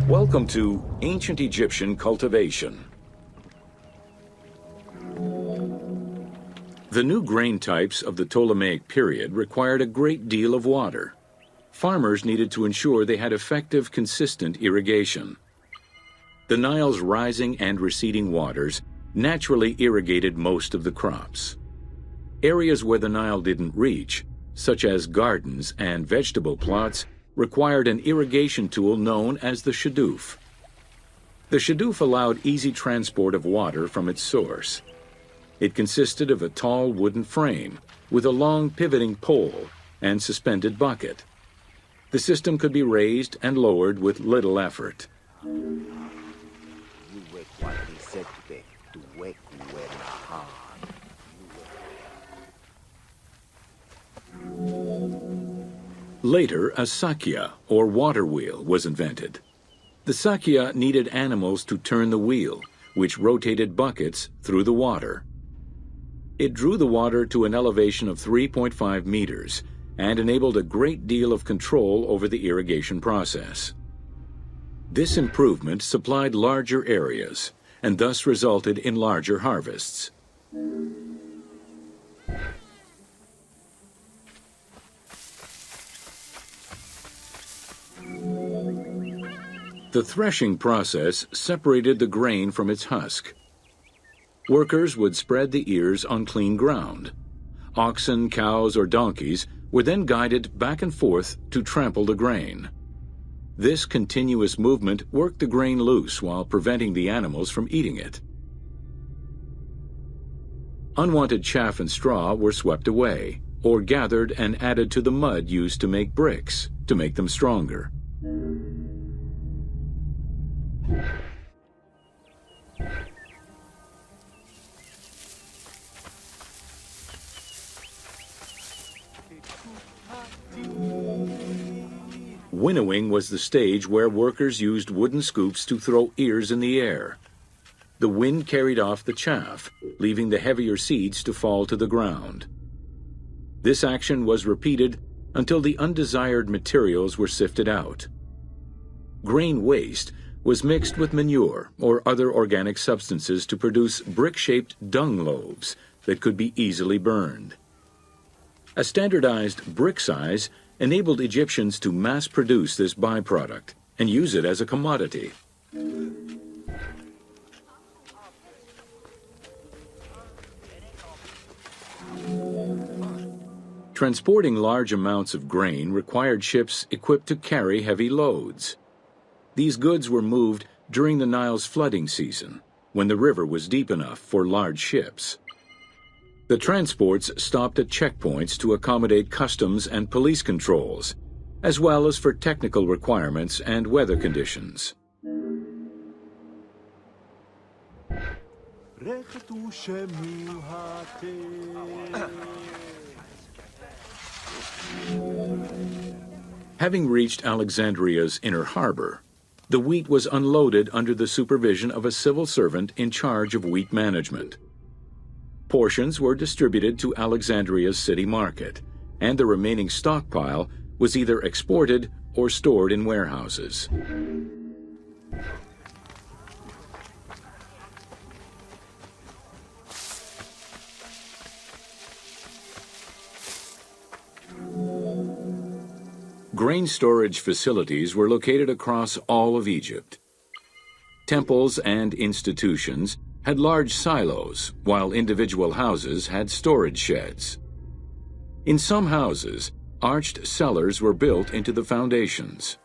Welcome to Ancient Egyptian Cultivation. The new grain types of the Ptolemaic period required a great deal of water. Farmers needed to ensure they had effective, consistent irrigation. The Nile's rising and receding waters naturally irrigated most of the crops. Areas where the Nile didn't reach, such as gardens and vegetable plots, required an irrigation tool known as the shadoof. The shadoof allowed easy transport of water from its source. It consisted of a tall wooden frame with a long pivoting pole and suspended bucket. The system could be raised and lowered with little effort. Later, a sakya, or water wheel, was invented. The sakya needed animals to turn the wheel, which rotated buckets through the water. It drew the water to an elevation of 3.5 meters and enabled a great deal of control over the irrigation process. This improvement supplied larger areas and thus resulted in larger harvests. The threshing process separated the grain from its husk. Workers would spread the ears on clean ground. Oxen, cows, or donkeys were then guided back and forth to trample the grain. This continuous movement worked the grain loose while preventing the animals from eating it. Unwanted chaff and straw were swept away, or gathered and added to the mud used to make bricks, to make them stronger. Winnowing was the stage where workers used wooden scoops to throw ears in the air. The wind carried off the chaff, leaving the heavier seeds to fall to the ground. This action was repeated until the undesired materials were sifted out. Grain waste was mixed with manure or other organic substances to produce brick-shaped dung loaves that could be easily burned. A standardized brick size enabled Egyptians to mass-produce this byproduct and use it as a commodity. Transporting large amounts of grain required ships equipped to carry heavy loads. These goods were moved during the Nile's flooding season, when the river was deep enough for large ships. The transports stopped at checkpoints to accommodate customs and police controls, as well as for technical requirements and weather conditions. Having reached Alexandria's inner harbor, the wheat was unloaded under the supervision of a civil servant in charge of wheat management. Portions were distributed to Alexandria's city market, and the remaining stockpile was either exported or stored in warehouses. Grain storage facilities were located across all of Egypt. Temples and institutions had large silos, while individual houses had storage sheds. In some houses, arched cellars were built into the foundations.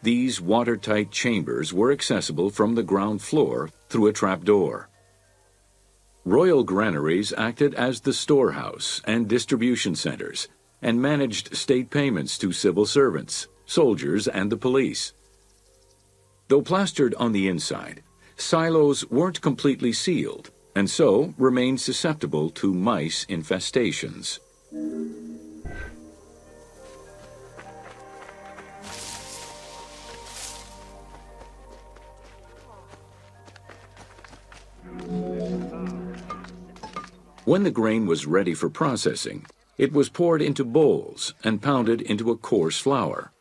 These watertight chambers were accessible from the ground floor through a trapdoor. Royal granaries acted as the storehouse and distribution centers, and managed state payments to civil servants, soldiers, and the police. Though plastered on the inside, silos weren't completely sealed, and so remained susceptible to mice infestations. When the grain was ready for processing, it was poured into bowls and pounded into a coarse flour.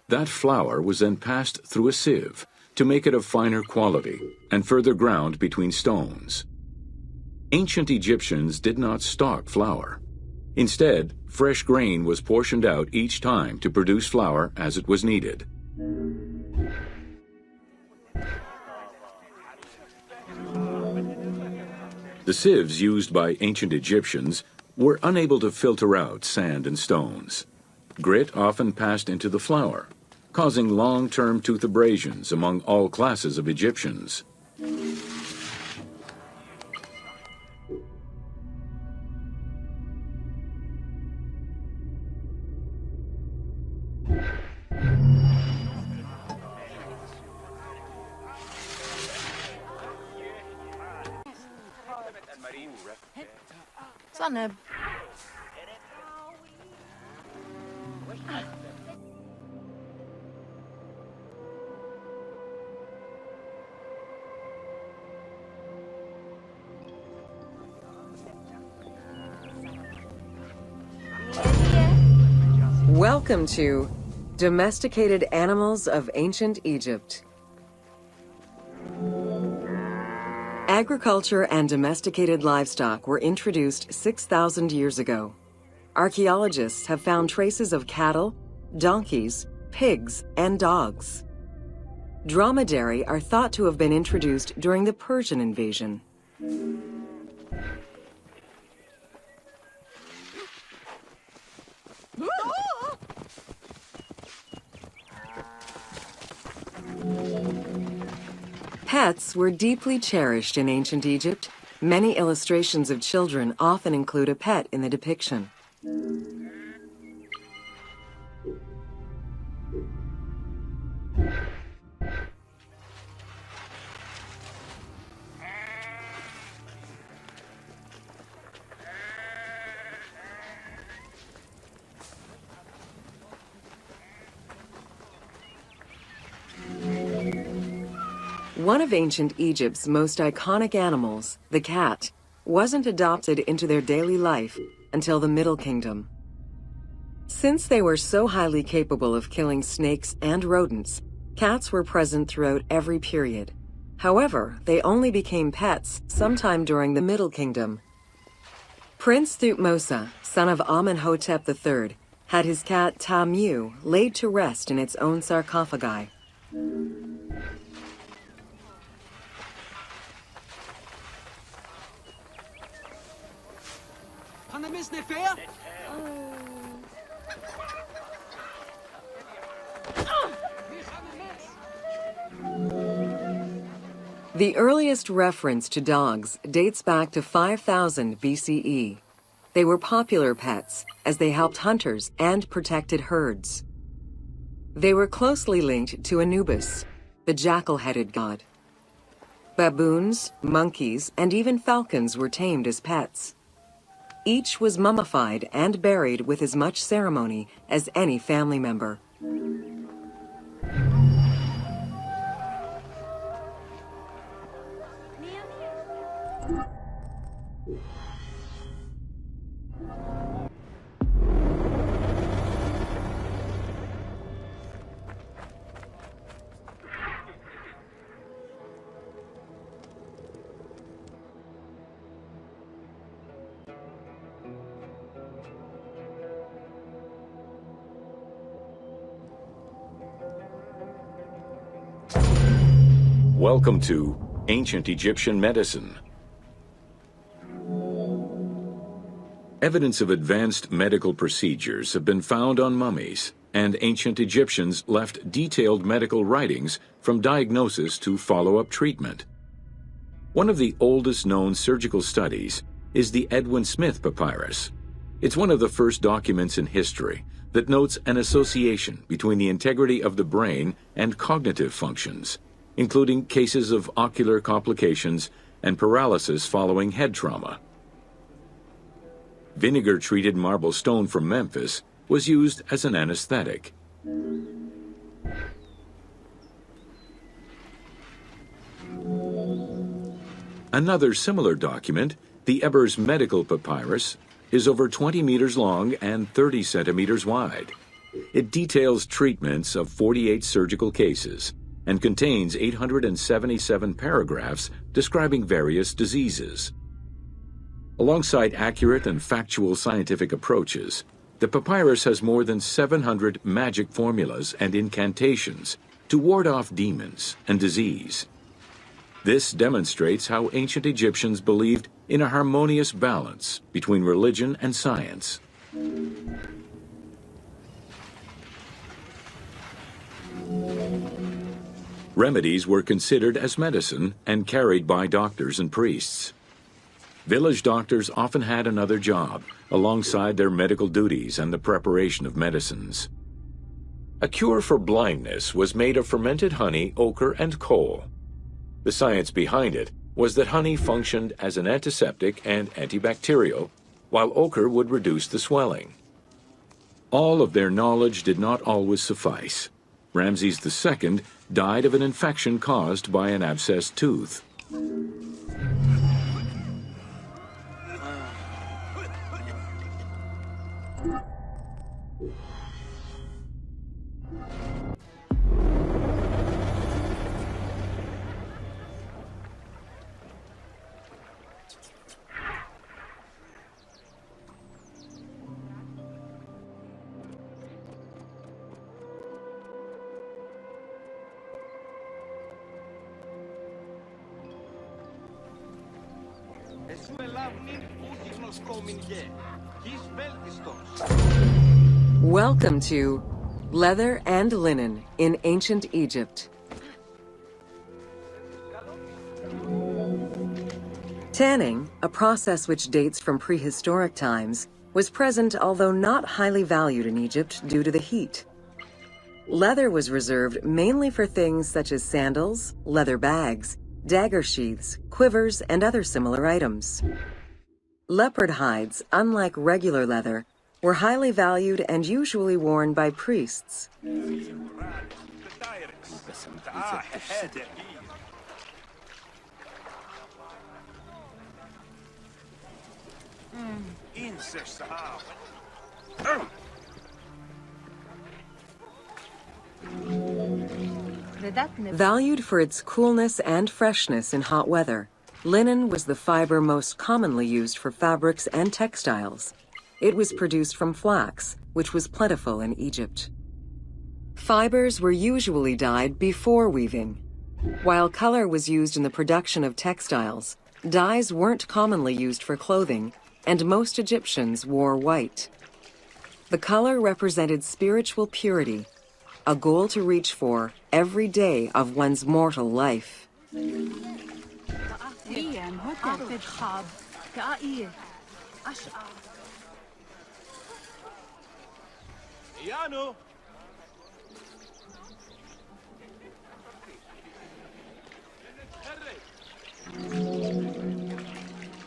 That flour was then passed through a sieve to make it of finer quality and further ground between stones. Ancient Egyptians did not stock flour. Instead, fresh grain was portioned out each time to produce flour as it was needed. The sieves used by ancient Egyptians were unable to filter out sand and stones. Grit often passed into the flour, causing long-term tooth abrasions among all classes of Egyptians. Sonne. Welcome to Domesticated Animals of Ancient Egypt. Agriculture and domesticated livestock were introduced 6,000 years ago. Archaeologists have found traces of cattle, donkeys, pigs, and dogs. Dromedary are thought to have been introduced during the Persian invasion. Pets were deeply cherished in ancient Egypt. Many illustrations of children often include a pet in the depiction. One of ancient Egypt's most iconic animals, the cat, wasn't adopted into their daily life until the Middle Kingdom. Since they were so highly capable of killing snakes and rodents, cats were present throughout every period. However, they only became pets sometime during the Middle Kingdom. Prince Thutmose, son of Amenhotep III, had his cat Tamu laid to rest in its own sarcophagi. The earliest reference to dogs dates back to 5000 BCE. They were popular pets as they helped hunters and protected herds. They were closely linked to Anubis, the jackal-headed god. Baboons, monkeys, and even falcons were tamed as pets. Each was mummified and buried with as much ceremony as any family member. Welcome to Ancient Egyptian Medicine. Evidence of advanced medical procedures have been found on mummies, and ancient Egyptians left detailed medical writings from diagnosis to follow-up treatment. One of the oldest known surgical studies is the Edwin Smith Papyrus. It's one of the first documents in history that notes an association between the integrity of the brain and cognitive functions, including cases of ocular complications and paralysis following head trauma. Vinegar-treated marble stone from Memphis was used as an anesthetic. Another similar document, the Ebers Medical Papyrus, is over 20 meters long and 30 centimeters wide. It details treatments of 48 surgical cases and contains 877 paragraphs describing various diseases. Alongside accurate and factual scientific approaches, the papyrus has more than 700 magic formulas and incantations to ward off demons and disease. This demonstrates how ancient Egyptians believed in a harmonious balance between religion and science. Remedies were considered as medicine and carried by doctors and priests. Village doctors often had another job alongside their medical duties and the preparation of medicines. A cure for blindness was made of fermented honey, ochre, and coal. The science behind it was that honey functioned as an antiseptic and antibacterial, while ochre would reduce the swelling. All of their knowledge did not always suffice. Ramses II died of an infection caused by an abscessed tooth. Welcome to Leather and Linen in Ancient Egypt. Tanning, a process which dates from prehistoric times, was present although not highly valued in Egypt due to the heat. Leather was reserved mainly for things such as sandals, leather bags, dagger sheaths, quivers, and other similar items. Leopard hides, unlike regular leather, were highly valued and usually worn by priests. Valued for its coolness and freshness in hot weather, linen was the fiber most commonly used for fabrics and textiles. It was produced from flax, which was plentiful in Egypt. Fibers were usually dyed before weaving. While color was used in the production of textiles, dyes weren't commonly used for clothing, and most Egyptians wore white. The color represented spiritual purity, a goal to reach for every day of one's mortal life.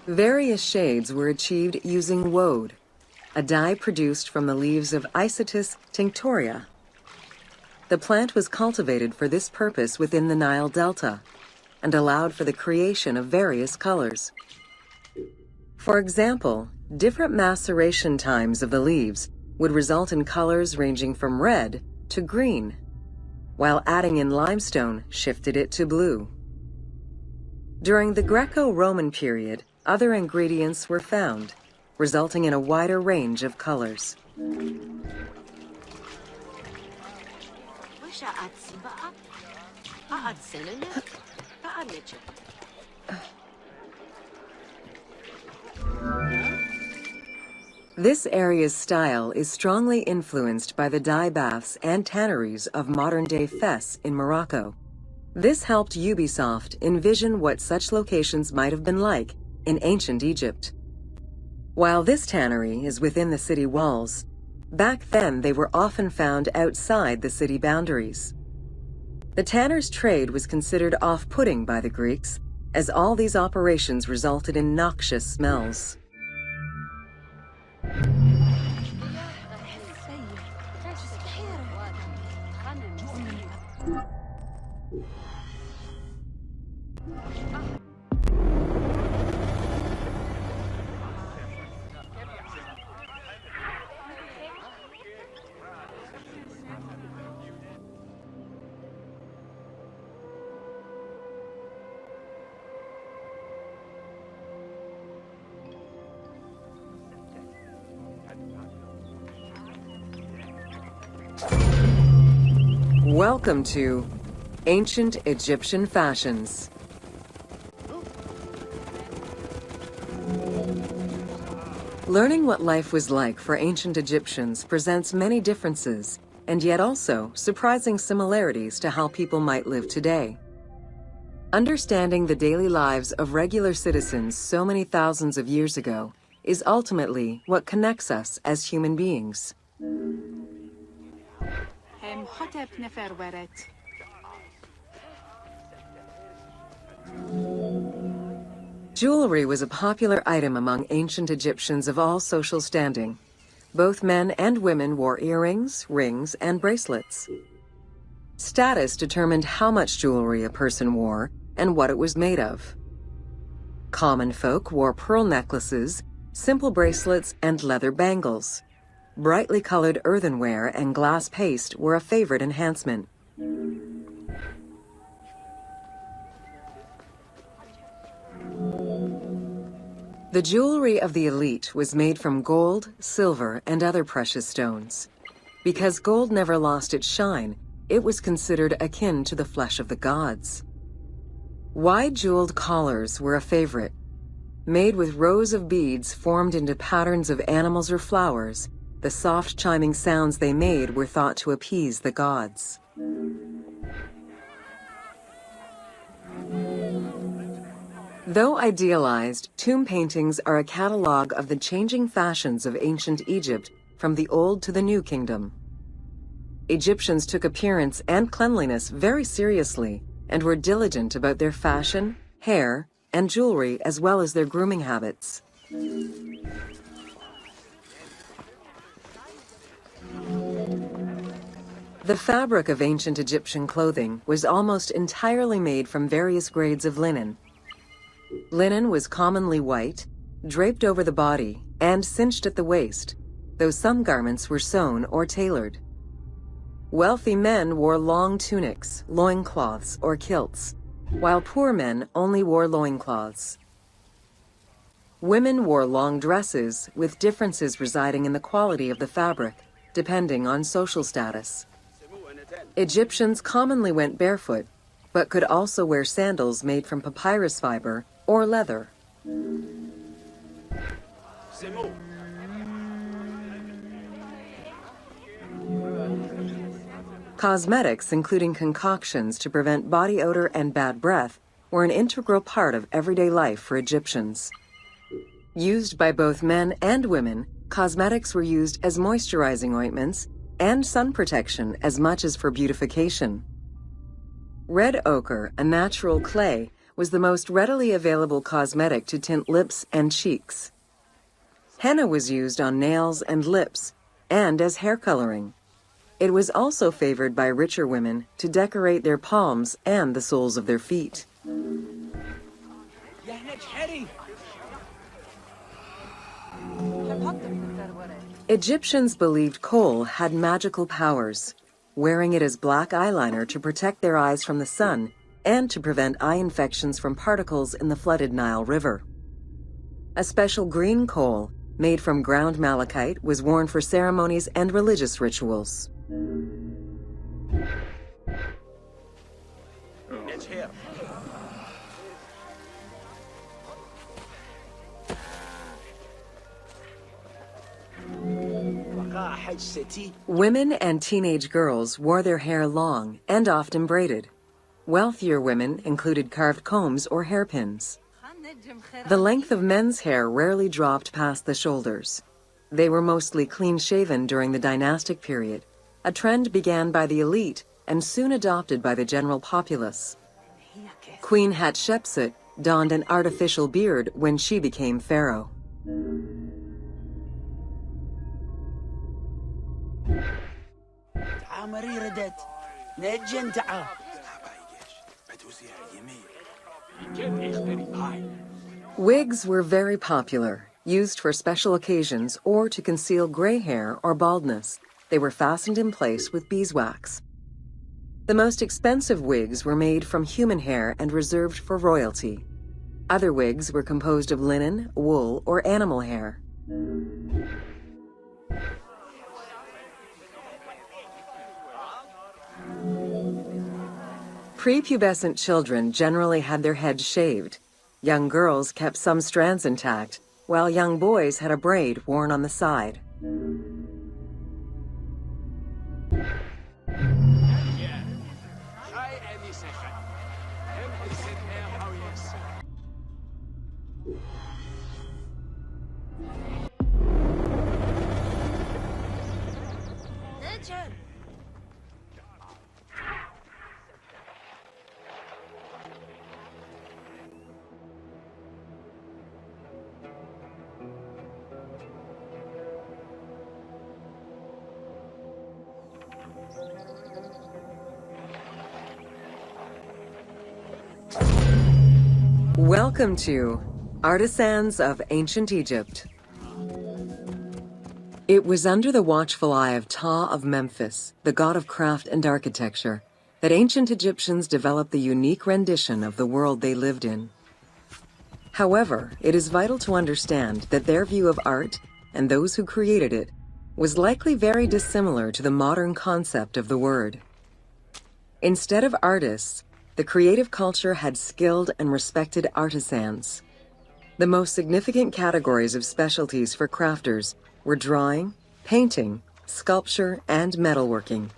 Various shades were achieved using woad, a dye produced from the leaves of Isotis tinctoria. The plant was cultivated for this purpose within the Nile Delta and allowed for the creation of various colors. For example, different maceration times of the leaves would result in colors ranging from red to green, while adding in limestone shifted it to blue. During the Greco-Roman period, other ingredients were found, resulting in a wider range of colors. This area's style is strongly influenced by the dye baths and tanneries of modern-day Fes in Morocco. This helped Ubisoft envision what such locations might have been like in ancient Egypt. While this tannery is within the city walls, back then they were often found outside the city boundaries. The tanner's trade was considered off-putting by the Greeks, as all these operations resulted in noxious smells. Welcome to Ancient Egyptian Fashions. Learning what life was like for ancient Egyptians presents many differences, and yet also surprising similarities to how people might live today. Understanding the daily lives of regular citizens so many thousands of years ago is ultimately what connects us as human beings. Jewelry was a popular item among ancient Egyptians of all social standing. Both men and women wore earrings, rings, and bracelets. Status determined how much jewelry a person wore and what it was made of. Common folk wore pearl necklaces, simple bracelets, and leather bangles. Brightly colored earthenware and glass paste were a favorite enhancement. The jewelry of the elite was made from gold, silver, and other precious stones. Because gold never lost its shine, it was considered akin to the flesh of the gods. Wide jeweled collars were a favorite. Made with rows of beads formed into patterns of animals or flowers, the soft chiming sounds they made were thought to appease the gods. Though idealized, tomb paintings are a catalog of the changing fashions of ancient Egypt from the Old to the New Kingdom. Egyptians took appearance and cleanliness very seriously and were diligent about their fashion, hair, and jewelry as well as their grooming habits. The fabric of ancient Egyptian clothing was almost entirely made from various grades of linen. Linen was commonly white, draped over the body, and cinched at the waist, though some garments were sewn or tailored. Wealthy men wore long tunics, loincloths, or kilts, while poor men only wore loincloths. Women wore long dresses, with differences residing in the quality of the fabric, depending on social status. Egyptians commonly went barefoot, but could also wear sandals made from papyrus fiber or leather. Cosmetics, including concoctions to prevent body odor and bad breath, were an integral part of everyday life for Egyptians. Used by both men and women, cosmetics were used as moisturizing ointments and sun protection as much as for beautification. Red ochre, a natural clay, was the most readily available cosmetic to tint lips and cheeks. Henna was used on nails and lips, and as hair coloring. It was also favored by richer women to decorate their palms and the soles of their feet. Egyptians believed coal had magical powers, wearing it as black eyeliner to protect their eyes from the sun and to prevent eye infections from particles in the flooded Nile River. A special green coal, made from ground malachite, was worn for ceremonies and religious rituals. Women and teenage girls wore their hair long and often braided. Wealthier women included carved combs or hairpins. The length of men's hair rarely dropped past the shoulders. They were mostly clean-shaven during the dynastic period, a trend began by the elite and soon adopted by the general populace. Queen Hatshepsut donned an artificial beard when she became pharaoh. Wigs were very popular, used for special occasions or to conceal gray hair or baldness. They were fastened in place with beeswax. The most expensive wigs were made from human hair and reserved for royalty. Other wigs were composed of linen, wool, or animal hair. Prepubescent children generally had their heads shaved. Young girls kept some strands intact, while young boys had a braid worn on the side. Welcome to Artisans of Ancient Egypt. It was under the watchful eye of Ptah of Memphis, the god of craft and architecture, that ancient Egyptians developed the unique rendition of the world they lived in. However, it is vital to understand that their view of art, and those who created it, was likely very dissimilar to the modern concept of the word. Instead of artists, the creative culture had skilled and respected artisans. The most significant categories of specialties for crafters were drawing, painting, sculpture, and metalworking.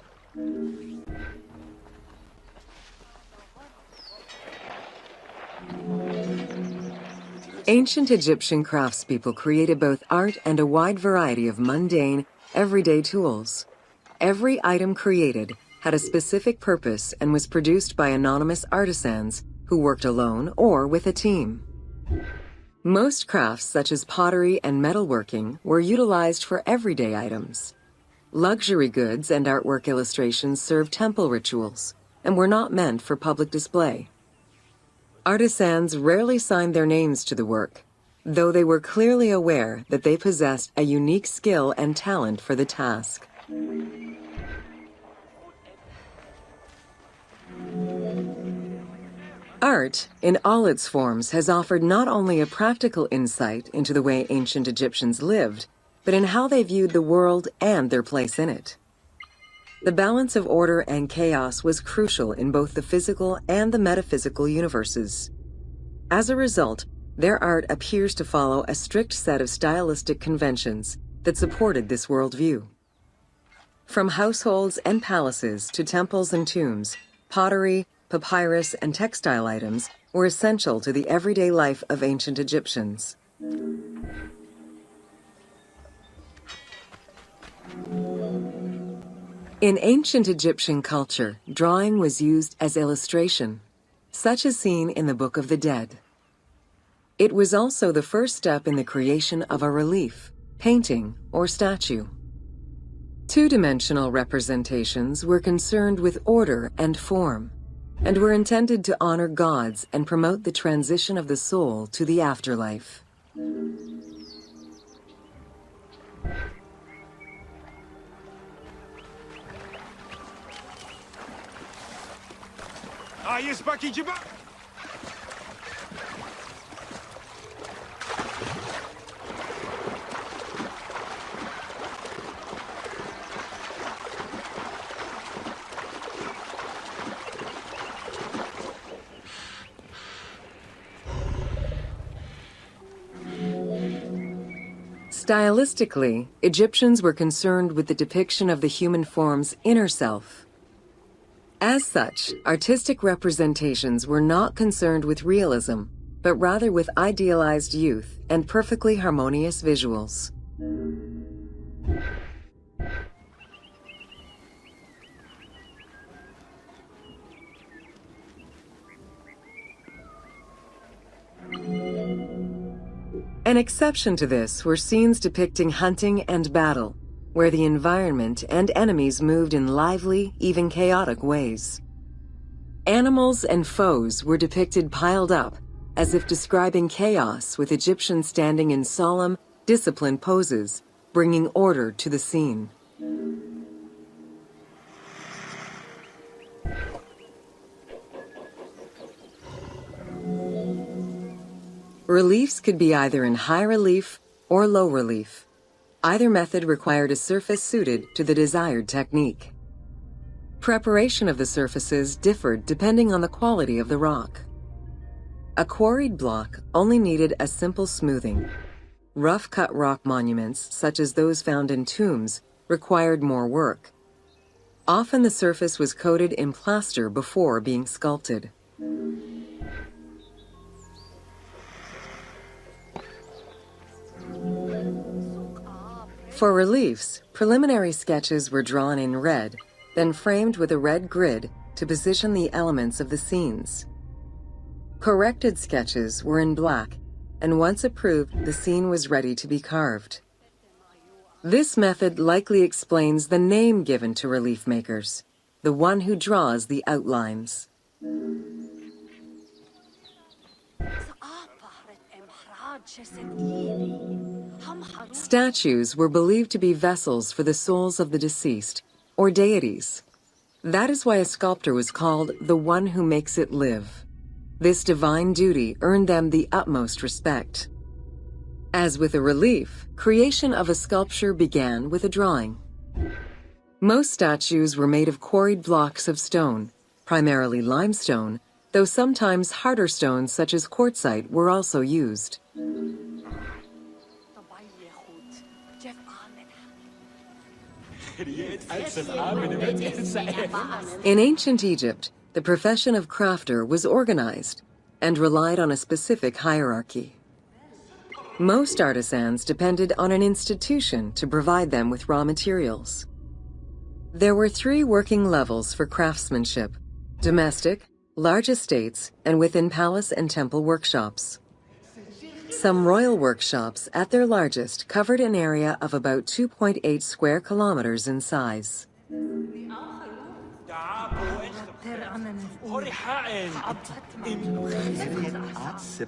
Ancient Egyptian craftspeople created both art and a wide variety of mundane, everyday tools. Every item created had a specific purpose and was produced by anonymous artisans who worked alone or with a team. Most crafts, such as pottery and metalworking, were utilized for everyday items. Luxury goods and artwork illustrations served temple rituals and were not meant for public display. Artisans rarely signed their names to the work, though they were clearly aware that they possessed a unique skill and talent for the task. Art, in all its forms, has offered not only a practical insight into the way ancient Egyptians lived, but in how they viewed the world and their place in it. The balance of order and chaos was crucial in both the physical and the metaphysical universes. As a result, their art appears to follow a strict set of stylistic conventions that supported this worldview. From households and palaces to temples and tombs, pottery, papyrus, and textile items were essential to the everyday life of ancient Egyptians. In ancient Egyptian culture, drawing was used as illustration, such as seen in the Book of the Dead. It was also the first step in the creation of a relief, painting, or statue. Two-dimensional representations were concerned with order and form, and were intended to honor gods and promote the transition of the soul to the afterlife. Stylistically, Egyptians were concerned with the depiction of the human form's inner self. As such, artistic representations were not concerned with realism, but rather with idealized youth and perfectly harmonious visuals. An exception to this were scenes depicting hunting and battle, where the environment and enemies moved in lively, even chaotic ways. Animals and foes were depicted piled up, as if describing chaos, with Egyptians standing in solemn, disciplined poses, bringing order to the scene. Reliefs could be either in high relief or low relief. Either method required a surface suited to the desired technique. Preparation of the surfaces differed depending on the quality of the rock. A quarried block only needed a simple smoothing. Rough-cut rock monuments, such as those found in tombs, required more work. Often the surface was coated in plaster before being sculpted. For reliefs, preliminary sketches were drawn in red, then framed with a red grid to position the elements of the scenes. Corrected sketches were in black, and once approved, the scene was ready to be carved. This method likely explains the name given to relief makers, the one who draws the outlines. Statues were believed to be vessels for the souls of the deceased, or deities. That is why a sculptor was called the one who makes it live. This divine duty earned them the utmost respect. As with a relief, creation of a sculpture began with a drawing. Most statues were made of quarried blocks of stone, primarily limestone, though sometimes harder stones such as quartzite were also used. In ancient Egypt, the profession of crafter was organized and relied on a specific hierarchy. Most artisans depended on an institution to provide them with raw materials. There were 3 working levels for craftsmanship: domestic, large estates, and within palace and temple workshops. Some royal workshops, at their largest, covered an area of about 2.8 square kilometers in size.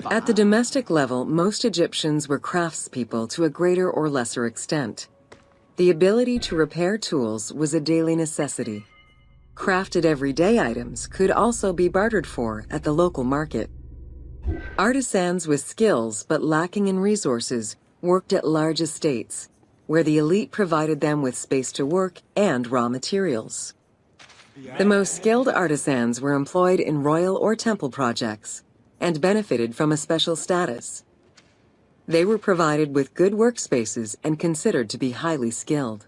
At the domestic level, most Egyptians were craftspeople to a greater or lesser extent. The ability to repair tools was a daily necessity. Crafted everyday items could also be bartered for at the local market. Artisans with skills but lacking in resources worked at large estates, where the elite provided them with space to work and raw materials. The most skilled artisans were employed in royal or temple projects and benefited from a special status. They were provided with good workspaces and considered to be highly skilled.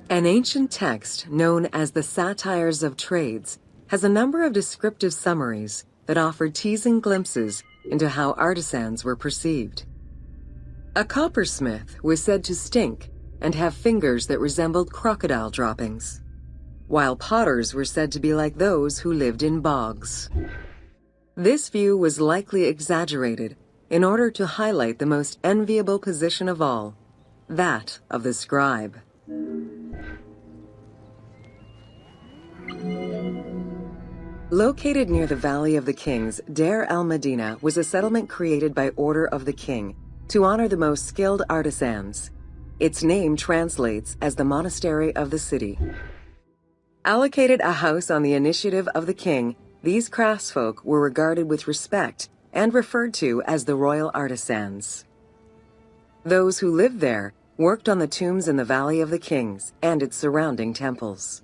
An ancient text known as the Satires of Trades has a number of descriptive summaries that offer teasing glimpses into how artisans were perceived. A coppersmith was said to stink and have fingers that resembled crocodile droppings, while potters were said to be like those who lived in bogs. This view was likely exaggerated in order to highlight the most enviable position of all, that of the scribe. Located near the Valley of the Kings, Deir el-Medina was a settlement created by order of the king to honor the most skilled artisans. Its name translates as the monastery of the city. Allocated a house on the initiative of the king, these craftsfolk were regarded with respect and referred to as the royal artisans. Those who lived there worked on the tombs in the Valley of the Kings and its surrounding temples.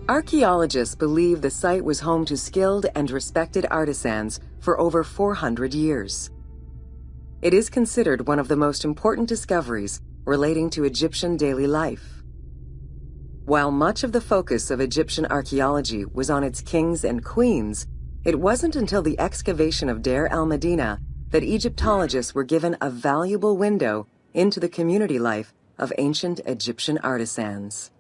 Archaeologists believe the site was home to skilled and respected artisans for over 400 years. It is considered one of the most important discoveries relating to Egyptian daily life. While much of the focus of Egyptian archaeology was on its kings and queens, it wasn't until the excavation of Deir el-Medina that Egyptologists were given a valuable window into the community life of ancient Egyptian artisans.